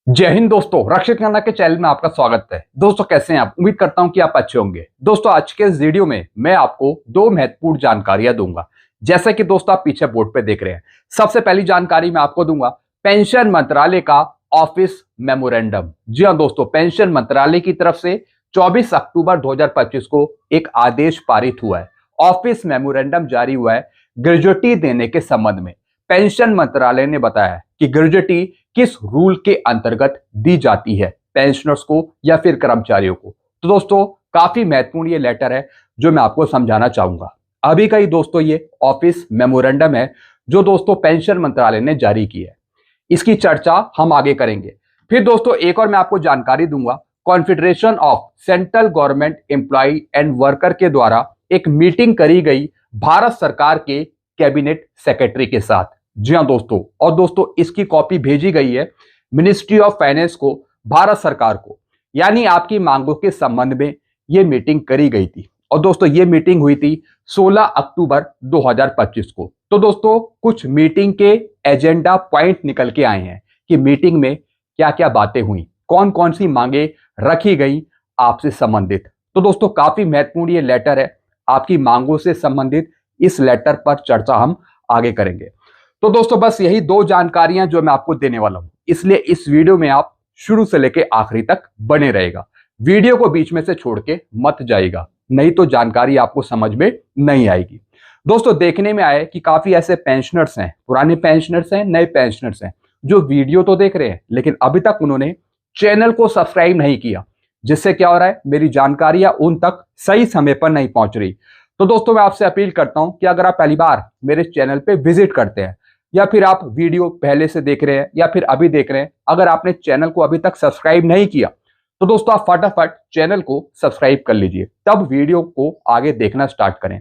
जय हिंद दोस्तों, रक्षित खन्ना के चैनल में आपका स्वागत है। दोस्तों कैसे हैं आप? उम्मीद करता हूं कि आप अच्छे होंगे। दोस्तों आज के इस वीडियो में मैं आपको दो महत्वपूर्ण जानकारियां दूंगा। जैसे कि दोस्तों आप पीछे बोर्ड पे देख रहे हैं। सबसे पहली जानकारी मैं आपको दूंगा पेंशन मंत्रालय का ऑफिस मेमोरेंडम। जी हां दोस्तों, पेंशन मंत्रालय की तरफ से 24 अक्टूबर 2025 को एक आदेश पारित हुआ है। ऑफिस मेमोरेंडम जारी हुआ है ग्रेजुटी देने के संबंध में। पेंशन मंत्रालय ने बताया कि ग्रेजुटी किस रूल के अंतर्गत दी जाती है, पेंशनर्स को या फिर कर्मचारियों को। तो दोस्तों काफी महत्वपूर्ण ये लेटर है जो मैं आपको समझाना चाहूंगा। अभी का ही दोस्तों ये ऑफिस मेमोरेंडम है जो दोस्तों पेंशन मंत्रालय ने जारी की है। इसकी चर्चा हम आगे करेंगे। फिर दोस्तों एक और मैं आपको जानकारी दूंगा, confederation of central government employ and worker के द्वारा एक मीटिंग करी गई भारत सरकार के कैबिनेट सेक्रेटरी के साथ। जी हां दोस्तों, और दोस्तों इसकी कॉपी भेजी गई है मिनिस्ट्री ऑफ फाइनेंस को, भारत सरकार को। यानी आपकी मांगों के संबंध में यह मीटिंग करी गई थी। और दोस्तों ये मीटिंग हुई थी 16 अक्टूबर 2025 को। तो दोस्तों कुछ मीटिंग के एजेंडा पॉइंट निकल के आए हैं कि मीटिंग में क्या क्या बातें हुई, कौन कौन सी मांगे रखी गई आपसे संबंधित। तो दोस्तों काफी महत्वपूर्ण ये लेटर है, आपकी मांगों से संबंधित इस लेटर पर चर्चा हम आगे करेंगे। तो दोस्तों बस यही दो जानकारियां जो मैं आपको देने वाला हूं, इसलिए इस वीडियो में आप शुरू से लेकर आखिरी तक बने रहेगा। वीडियो को बीच में से छोड़ के मत जाइएगा, नहीं तो जानकारी आपको समझ में नहीं आएगी। दोस्तों देखने में आए कि काफी ऐसे पेंशनर्स हैं, पुराने पेंशनर्स हैं, नए पेंशनर्स हैं, जो वीडियो तो देख रहे हैं लेकिन अभी तक उन्होंने चैनल को सब्सक्राइब नहीं किया, जिससे क्या हो रहा है, मेरी जानकारियां उन तक सही समय पर नहीं पहुंच रही। तो दोस्तों मैं आपसे अपील करता हूं कि अगर आप पहली बार मेरे चैनल पे विजिट करते हैं या फिर आप वीडियो पहले से देख रहे हैं या फिर अभी देख रहे हैं, अगर आपने चैनल को अभी तक सब्सक्राइब नहीं किया तो दोस्तों आप फटाफट चैनल को सब्सक्राइब कर लीजिए, तब वीडियो को आगे देखना स्टार्ट करें।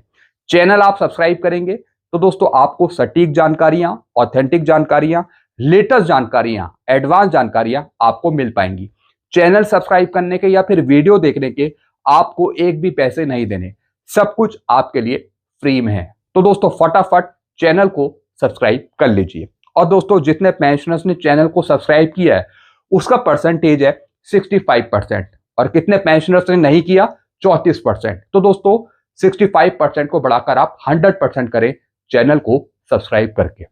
चैनल आप सब्सक्राइब करेंगे तो दोस्तों आपको सटीक जानकारियां, ऑथेंटिक जानकारियां, लेटेस्ट जानकारियां, एडवांस जानकारियां आपको मिल पाएंगी। चैनल सब्सक्राइब करने के या फिर वीडियो देखने के आपको एक भी पैसे नहीं देने, सब कुछ आपके लिए फ्री में है। तो दोस्तों फटाफट चैनल को सब्सक्राइब कर लीजिए। और दोस्तों जितने पेंशनर्स ने चैनल को सब्सक्राइब किया है उसका परसेंटेज है 65% और कितने पेंशनर्स ने नहीं किया 34%। तो दोस्तों 65% को बढ़ाकर आप 100% करें चैनल को सब्सक्राइब करके।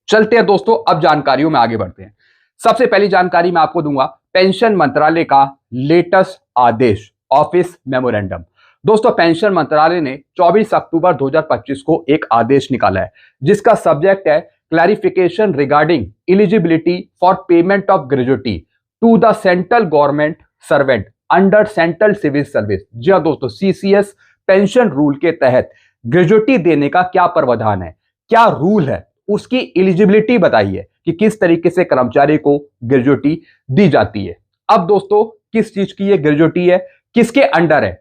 चलते हैं दोस्तों, अब जानकारियों में आगे बढ़ते हैं। सबसे पहली जानकारी मैं आपको दूंगा पेंशन मंत्रालय का लेटेस्ट आदेश, ऑफिस मेमोरेंडम। दोस्तों पेंशन मंत्रालय ने 24 अक्टूबर 2025 को एक आदेश निकाला है जिसका सब्जेक्ट है clarification regarding eligibility for payment of gratuity to the central government servant under central civil service. जी हाँ दोस्तों, सीसीएस पेंशन रूल के तहत ग्रेजुटी देने का क्या प्रावधान है, क्या रूल है, उसकी एलिजिबिलिटी बताइए कि किस तरीके से कर्मचारी को ग्रेजुटी दी जाती है। अब दोस्तों किस चीज की ये ग्रेजुटी है, किसके अंडर है?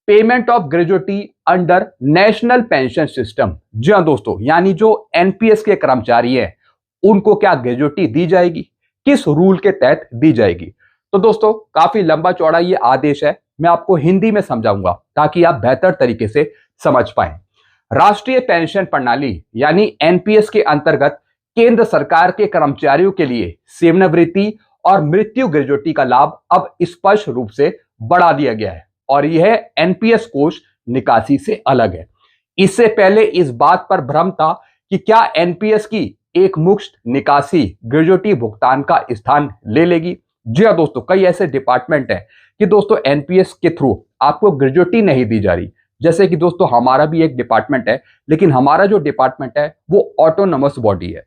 Payment of gratuity under national pension system. जी हाँ दोस्तों, यानी जो एनपीएस के कर्मचारी हैं उनको क्या ग्रेजुटी दी जाएगी, किस रूल के तहत दी जाएगी। तो दोस्तों काफी लंबा चौड़ा ये आदेश है, मैं आपको हिंदी में समझाऊंगा ताकि आप बेहतर तरीके से समझ पाएं। राष्ट्रीय पेंशन प्रणाली यानी एनपीएस के अंतर्गत केंद्र सरकार के कर्मचारियों के लिए सेवानिवृत्ति और मृत्यु ग्रेजुटी का लाभ अब स्पष्ट रूप से बढ़ा दिया गया है और यह एनपीएस कोष निकासी से अलग है। इससे पहले इस बात पर भ्रम था कि क्या एनपीएस की एक मुश्त निकासी ग्रेजुटी भुगतान का स्थान ले लेगी। जी हाँ दोस्तों, कई ऐसे डिपार्टमेंट हैं कि दोस्तों एनपीएस के थ्रू आपको ग्रेजुटी नहीं दी जा रही। जैसे कि दोस्तों हमारा भी एक डिपार्टमेंट है, लेकिन हमारा जो डिपार्टमेंट है वो ऑटोनोमस बॉडी है।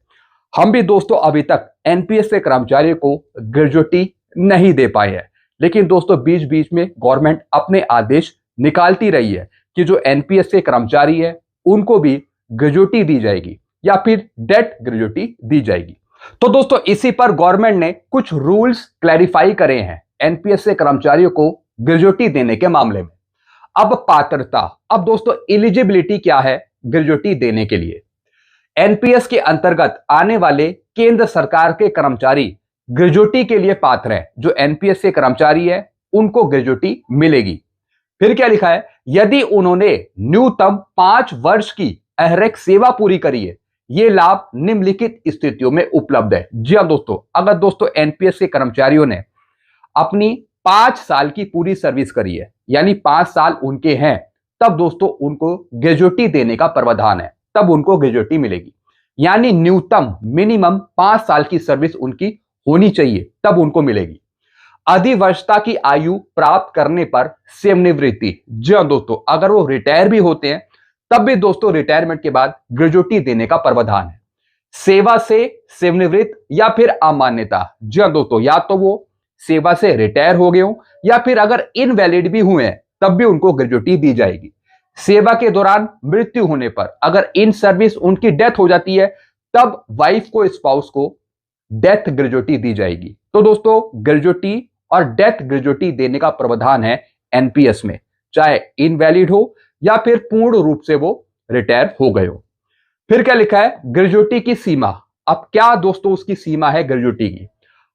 हम भी दोस्तों अभी तक एनपीएस के कर्मचारियों को ग्रेजुटी नहीं दे पाए हैं, लेकिन दोस्तों बीच बीच में गवर्नमेंट अपने आदेश निकालती रही है कि जो एनपीएस के कर्मचारी है उनको भी ग्रेजुटी दी जाएगी या फिर डेथ ग्रेजुटी दी जाएगी। तो दोस्तों इसी पर गवर्नमेंट ने कुछ रूल्स क्लैरिफाई करे हैं एनपीएस के कर्मचारियों को ग्रेजुटी देने के मामले में। अब पात्रता, अब दोस्तों एलिजिबिलिटी क्या है ग्रेजुटी देने के लिए। एनपीएस के अंतर्गत आने वाले केंद्र सरकार के कर्मचारी ग्रेजुटी के लिए पात्र है। जो एनपीएस के कर्मचारी है उनको ग्रेजुटी मिलेगी। फिर क्या लिखा है, यदि उन्होंने न्यूनतम 5 वर्ष की अहरक सेवा पूरी करी है, ये लाभ निम्नलिखित स्थितियों में उपलब्ध है। जी हाँ दोस्तों, अगर दोस्तों एनपीएस के कर्मचारियों ने अपनी 5 साल की पूरी सर्विस करी है, यानी 5 साल उनके हैं, तब दोस्तों उनको ग्रेजुएटी देने का प्रावधान है, तब उनको ग्रेजुएटी मिलेगी। यानी न्यूनतम मिनिमम 5 साल की सर्विस उनकी होनी चाहिए, तब उनको मिलेगी। अधिवर्षता की आयु प्राप्त करने पर सेवानिवृत्ति, जी हाँ दोस्तों, अगर वो रिटायर भी होते हैं तब भी दोस्तों रिटायरमेंट के बाद ग्रेजुएटी देने का प्रावधान है। सेवा से सेवानिवृत्त या फिर अमान्यता, जी हाँ दोस्तों, या तो वो सेवा से रिटायर हो गए हो या फिर अगर इनवैलिड भी हुए हैं तब भी उनको ग्रेजुएटी दी जाएगी। सेवा के दौरान मृत्यु होने पर अगर इन सर्विस उनकी डेथ हो जाती है तब वाइफ को, स्पाउस को डेथ ग्रेजुएटी दी जाएगी। तो दोस्तों ग्रेजुएटी और डेथ ग्रेजुएटी देने का प्रावधान है एनपीएस में, चाहे इनवैलिड हो या फिर पूर्ण रूप से वो रिटायर हो गए हो। फिर क्या लिखा है, ग्रेजुएटी की सीमा। अब क्या दोस्तों उसकी सीमा है ग्रेजुएटी की?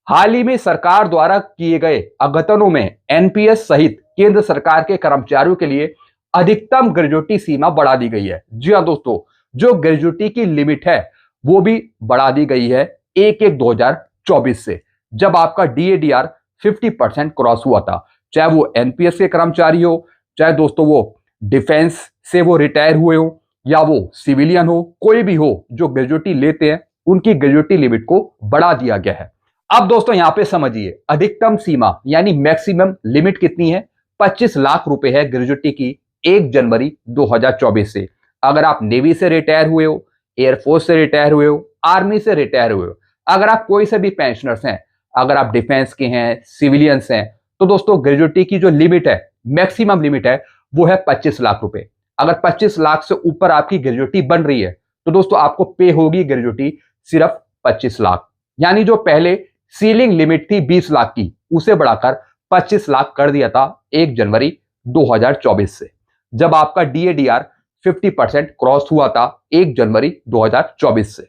हाल ही में सरकार द्वारा किए गए अद्यतनों में एनपीएस सहित केंद्र सरकार के कर्मचारियों के लिए अधिकतम ग्रेजुएटी सीमा बढ़ा दी गई है। जी हाँ दोस्तों, जो ग्रेजुएटी की लिमिट है वो भी बढ़ा दी गई है 1/1/2024 से, जब आपका डीएडीआर 50% क्रॉस हुआ था। चाहे वो एनपीएस के कर्मचारी हो, चाहे दोस्तों वो डिफेंस से वो रिटायर हुए हो या वो सिविलियन हो, कोई भी हो जो ग्रेजुएटी लेते हैं, उनकी ग्रेजुएटी लिमिट को बढ़ा दिया गया है। अब दोस्तों यहां पे समझिए, अधिकतम सीमा यानी मैक्सिमम लिमिट कितनी है? 25 लाख रुपए है ग्रेजुएटी की 1 जनवरी 2024 से। अगर आप नेवी से रिटायर हुए हो, एयरफोर्स से रिटायर हुए हो, आर्मी से रिटायर हुए हो, अगर आप कोई से भी पेंशनर्स हैं, अगर आप डिफेंस के हैं, सिविलियंस हैं, तो दोस्तों ग्रेजुएटी की जो लिमिट है, मैक्सिमम लिमिट है, वो है 25 लाख रुपए। अगर 25 लाख से ऊपर आपकी ग्रेजुएटी बन रही है तो दोस्तों आपको पे होगी ग्रेजुएटी सिर्फ 25 लाख। यानी जो पहले सीलिंग लिमिट थी 20 लाख की, उसे बढ़ाकर 25 लाख कर दिया था 1 जनवरी 2024 से, जब आपका डीएडीआर 50% क्रॉस हुआ था 1 जनवरी 2024 से।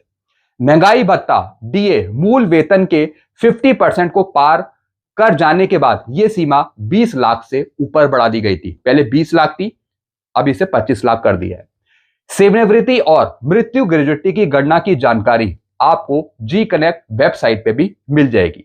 महंगाई भत्ता डीए मूल वेतन के 50% को पार कर जाने के बाद यह सीमा 20 लाख से ऊपर बढ़ा दी गई थी। पहले 20 लाख थी, अब इसे 25 लाख कर दिया है। सेवानिवृत्ति और मृत्यु ग्रेजुएटी की गणना की जानकारी आपको जी कनेक्ट वेबसाइट पे भी मिल जाएगी।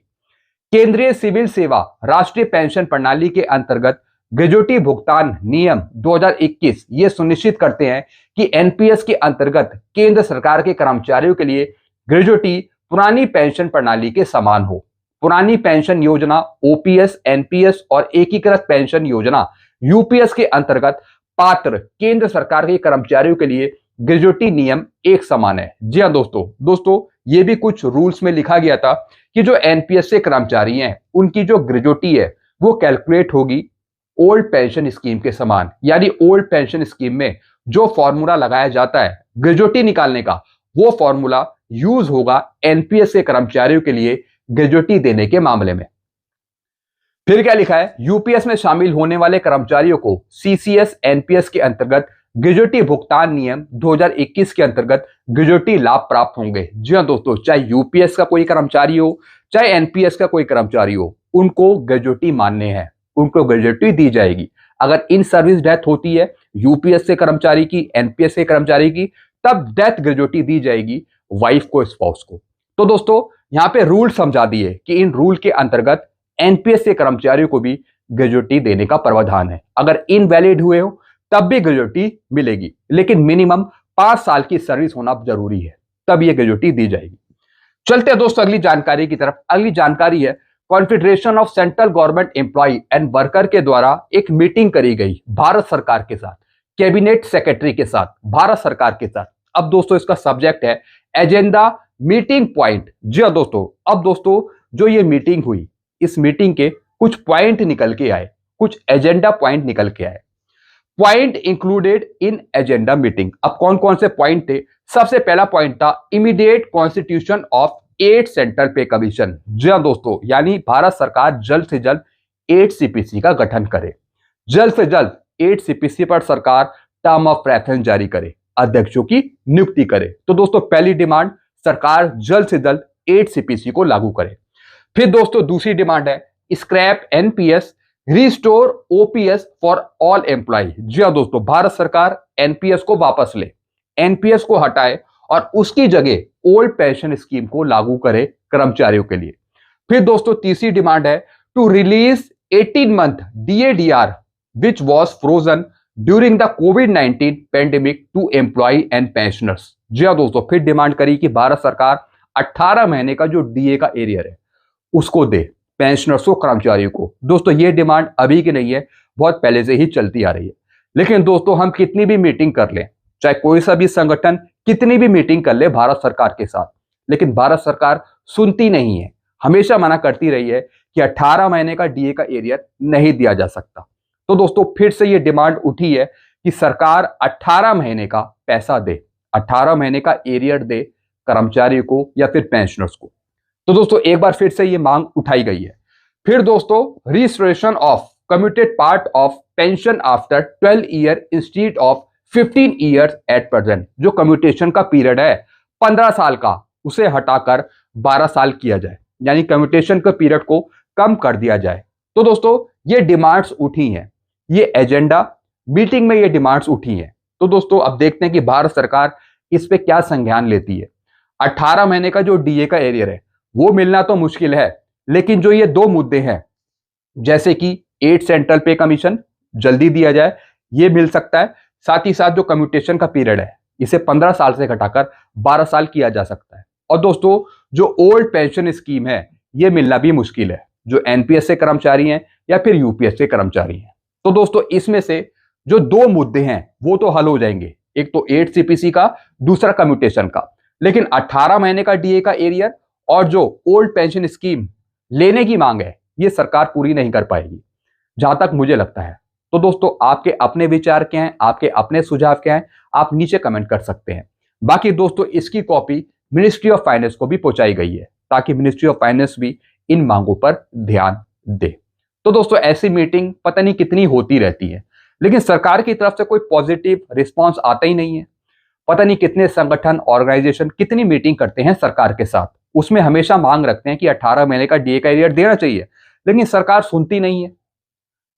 केंद्रीय सिविल सेवा राष्ट्रीय पेंशन प्रणाली के अंतर्गत ग्रेजुएटी भुगतान नियम 2021 ये सुनिश्चित करते हैं कि एनपीएस के अंतर्गत केंद्र सरकार के कर्मचारियों के लिए ग्रेजुएटी पुरानी पेंशन प्रणाली के समान हो। पुरानी पेंशन योजना ओपीएस, एनपीएस और एकीकृत पेंशन योजना यूपीएस के अंतर्गत पात्र केंद्र सरकार के कर्मचारियों के लिए ग्रेजुएटी नियम एक समान है। जी हाँ दोस्तों ये भी कुछ रूल्स में लिखा गया था कि जो एनपीएस से कर्मचारी हैं उनकी जो ग्रेजुएटी है वो कैलकुलेट होगी ओल्ड पेंशन स्कीम के समान। यानी ओल्ड पेंशन स्कीम में जो फॉर्मूला लगाया जाता है ग्रेजुएटी निकालने का, वो फॉर्मूला यूज होगा एनपीएस के कर्मचारियों के लिए ग्रेजुएटी देने के मामले में। फिर क्या लिखा है, यूपीएस में शामिल होने वाले कर्मचारियों को सीसीएस एनपीएस के अंतर्गत ग्रेजुएटी भुगतान नियम 2021 के अंतर्गत ग्रेजुएटी लाभ प्राप्त होंगे। जी हाँ दोस्तों, चाहे यूपीएस का कोई कर्मचारी हो, चाहे एनपीएस का कोई कर्मचारी हो, उनको ग्रेजुएटी मानने हैं, उनको ग्रेजुएटी दी जाएगी। अगर इन सर्विस डेथ होती है यूपीएस से कर्मचारी की, एनपीएस से कर्मचारी की, तब डेथ ग्रेजुएटी दी जाएगी वाइफ को, स्पाउस को। तो दोस्तों यहाँ पे रूल समझा दिए कि इन रूल के अंतर्गत एनपीएस के कर्मचारियों को भी ग्रेजुएटी देने का प्रावधान है। अगर इनवैलिड हुए हो तब भी ग्रेजुएटी मिलेगी, लेकिन मिनिमम 5 साल की सर्विस होना जरूरी है, तब ये ग्रेजुएटी दी जाएगी। चलते हैं दोस्तों अगली जानकारी की तरफ। अगली जानकारी है, confederation of central government employ and worker के द्वारा एक मीटिंग करी गई भारत सरकार के साथ, कैबिनेट सेक्रेटरी के साथ, भारत सरकार के साथ। अब दोस्तों इसका सब्जेक्ट है एजेंडा मीटिंग पॉइंट। जी हाँ दोस्तों, अब दोस्तों जो ये मीटिंग हुई, इस मीटिंग के कुछ पॉइंट निकल के आए, कुछ एजेंडा पॉइंट निकल के आए। Point included in agenda meeting. अब कौन कौन से पॉइंट थे? सबसे पहला पॉइंट था इमीडिएट कॉन्स्टिट्यूशन ऑफ 8 सेंट्रल पे कमीशन। जी हाँ दोस्तों, यानी भारत सरकार जल्द से जल्द 8 सीपीसी का गठन करे, जल्द से जल्द 8 सीपीसी पर सरकार टर्म ऑफ रेफरेंस जारी करे, अध्यक्षों की नियुक्ति करे। तो दोस्तों पहली डिमांड, सरकार जल्द से जल्द 8 सीपीसी को लागू करे। फिर दोस्तों दूसरी डिमांड है scrap NPS, restore OPS for all employ. जी हाँ दोस्तों, भारत सरकार एनपीएस को वापस ले, एनपीएस को हटाए और उसकी जगह ओल्ड पेंशन स्कीम को लागू करे कर्मचारियों के लिए। फिर दोस्तों तीसरी डिमांड है to release 18 month DADR which was frozen during the कोविड-19 pandemic to employ and pensioners. जी हाँ दोस्तों, फिर डिमांड करी कि भारत सरकार 18 महीने का जो DA का एरियर है उसको दे पेंशनर्स को, कर्मचारियों को। दोस्तों ये डिमांड अभी की नहीं है, बहुत पहले से ही चलती आ रही है। लेकिन दोस्तों हम कितनी भी मीटिंग कर लें, चाहे कोई सा भी संगठन कितनी भी मीटिंग कर ले भारत सरकार के साथ, लेकिन भारत सरकार सुनती नहीं है, हमेशा मना करती रही है कि 18 महीने का DA का एरियर नहीं दिया जा सकता। तो दोस्तों फिर से ये डिमांड उठी है कि सरकार 18 महीने का पैसा दे, 18 महीने का एरियर दे कर्मचारी को या फिर पेंशनर्स को। तो दोस्तों एक बार फिर से ये मांग उठाई गई है। फिर दोस्तों restoration of commuted part of pension after 12 year instead of 15 years at present. जो कम्यूटेशन का पीरियड है 15 साल का, उसे हटाकर 12 साल किया जाए, यानी कम्यूटेशन के पीरियड को कम कर दिया जाए। तो दोस्तों ये डिमांड्स उठी हैं, ये एजेंडा मीटिंग में ये डिमांड्स उठी हैं। तो दोस्तों अब देखते हैं कि भारत सरकार इस पे क्या संज्ञान लेती है। 18 महीने का जो DA का एरियर है वो मिलना तो मुश्किल है, लेकिन जो ये दो मुद्दे हैं जैसे कि 8 सेंट्रल पे कमीशन जल्दी दिया जाए, ये मिल सकता है। साथ ही साथ जो कम्यूटेशन का पीरियड है इसे 15 साल से घटाकर 12 साल किया जा सकता है। और दोस्तों जो ओल्ड पेंशन स्कीम है ये मिलना भी मुश्किल है, जो NPS से कर्मचारी हैं या फिर UPS से कर्मचारी हैं। तो दोस्तों इसमें से जो दो मुद्दे हैं वो तो हल हो जाएंगे, एक तो 8 CPC का, दूसरा कम्यूटेशन का। लेकिन 18 महीने का DA का एरियर और जो ओल्ड पेंशन स्कीम लेने की मांग है ये सरकार पूरी नहीं कर पाएगी, जहां तक मुझे लगता है। तो दोस्तों आपके अपने विचार क्या हैं, आपके अपने सुझाव क्या हैं, आप नीचे कमेंट कर सकते हैं। बाकी दोस्तों इसकी कॉपी मिनिस्ट्री ऑफ फाइनेंस को भी पहुंचाई गई है ताकि मिनिस्ट्री ऑफ फाइनेंस भी इन मांगों पर ध्यान दे। तो दोस्तों ऐसी मीटिंग पता नहीं कितनी होती रहती है, लेकिन सरकार की तरफ से कोई पॉजिटिव रिस्पॉन्स आता ही नहीं है। पता नहीं कितने संगठन, ऑर्गेनाइजेशन कितनी मीटिंग करते हैं सरकार के साथ, उसमें हमेशा मांग रखते हैं कि 18 महीने का DA का एरियर देना चाहिए, लेकिन सरकार सुनती नहीं है।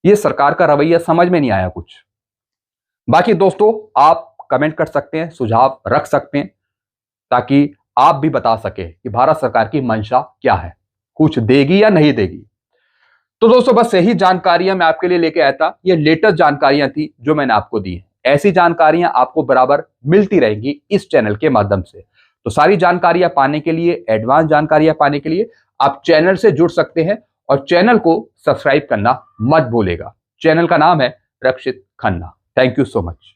ये सरकार का रवैया समझ में नहीं आया कुछ। बाकी दोस्तों आप कमेंट कर सकते हैं, सुझाव रख सकते हैं, ताकि आप भी बता सके कि भारत सरकार की मंशा क्या है, कुछ देगी या नहीं देगी। तो दोस्तों बस यही जानकारियां मैं आपके लिए लेके आया था। ये लेटेस्ट जानकारियां थी जो मैंने आपको दी है। ऐसी जानकारियां आपको बराबर मिलती रहेंगी इस चैनल के माध्यम से। तो सारी जानकारियां पाने के लिए, एडवांस जानकारियां पाने के लिए आप चैनल से जुड़ सकते हैं और चैनल को सब्सक्राइब करना मत भूलेगा। चैनल का नाम है Rakshit Khanna. Thank you so much.